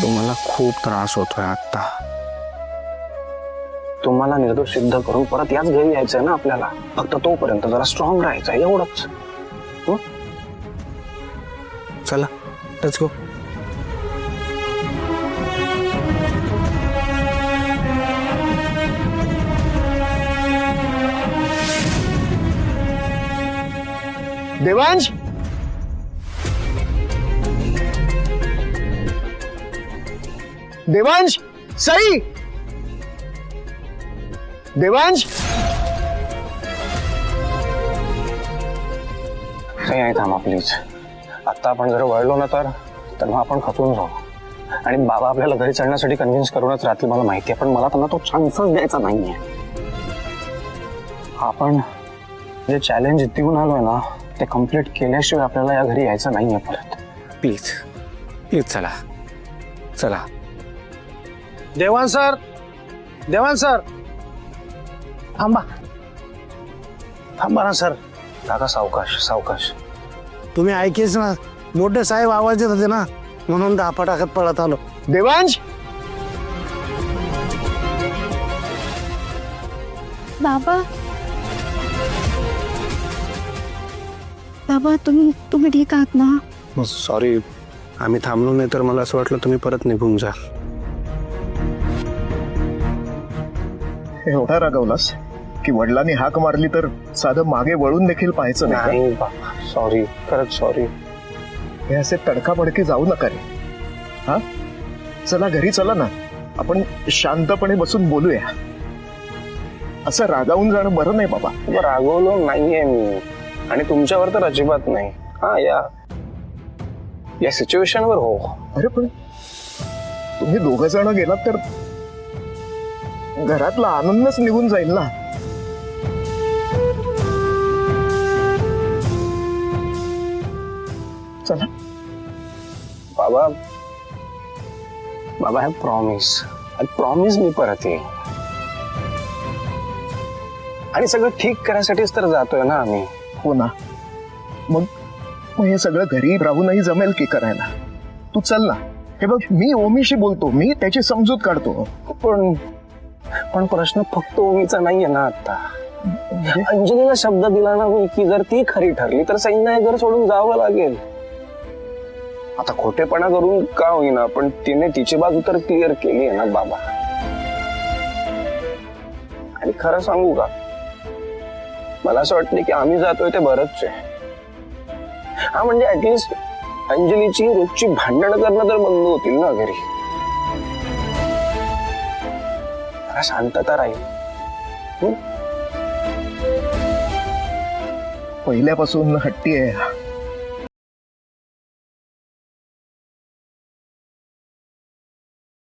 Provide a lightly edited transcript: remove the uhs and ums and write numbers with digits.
तुम्हाला खूप त्रास होतोय आता. तुम्हाला निर्दोष सिद्ध करून परत याच घरी यायचंय ना आपल्याला. फक्त तोपर्यंत जरा स्ट्रॉंग राहायचं एवढंच. चला लेट्स गो. देवांश, देवांश, सई, देवांश. काही नाही, थांबा प्लीज. आता आपण जर वळलो ना तर मग आपण खचून जाऊ. आणि बाबा आपल्याला घरी चढण्यासाठी कन्व्हिन्स करूनच राहतील मला माहिती आहे, पण मला त्यांना तो चान्सच द्यायचा नाहीये. आपण जे चॅलेंज देऊन आलोय ना ते कम्प्लीट केल्याशिवाय आपल्याला या घरी यायचं नाहीये परत. प्लीज प्लीज चला चला. देवांश सर, देवांश सर, थांबा थांबा ना सर. काका सावकाश सावकाश. तुम्ही ऐकेच ना, मोठे साहेब आवाज देत होते ना, म्हणून धापा टाकत पळत आलो. देवांश. बाबा, बाबा, तुम्ही ठीक आहात ना? सॉरी, आम्ही थांबलो नाही तर मला असं वाटलं तुम्ही परत निघून जा. एवढा रागवलास की वडिलांनी हाक मारली तर साधं मागे वळून देखील पाहायचं नाही. नाही बाबा, सॉरी, खरंच सॉरी. हे असे तडकाफडके जाऊ नका रे. हा, चला घरी चला ना, आपण शांतपणे बसून बोलूया. असं रागावून जाणं बरं नाही बाबा. रागवलो नाहीये मी, आणि तुमच्यावर तर अजिबात नाही. हा, या सिच्युएशन वर हो. अरे पण तुम्ही दोघ जण गेलात तर घरातला आनंदच निघून जाईल ना. चला बाबा, बाबा आय प्रॉमिस मी परत येईन. आणि सगळं ठीक करायसाठीच तर जातोय ना आम्ही. हो ना, मग हे सगळं घरी राहूनही जमेल की करायला. तू चल ना. हे बघ, मी ओमीशी बोलतो, मी त्याची समजूत काढतो. पण प्रश्न फक्त ओमीचा नाहीये ना आता. अंजलीला शब्द दिला ना मी की जर ती खरी ठरली तर सईंना हे घर सोडून जावं लागेल. आता खोटेपणा करून का होईना, पण तिने तिची बाजू तर क्लिअर केली आहे ना बाबा. आणि खरं सांगू का, मला असं वाटतं की आम्ही जातोय ते बरंच आहे. हा, म्हणजे ऍटलिस्ट अंजलीची रोजची भांडणं करणं तर बंद होतील ना घरी. जरा शांतता राहील. पहिल्यापासून हट्टी आहे.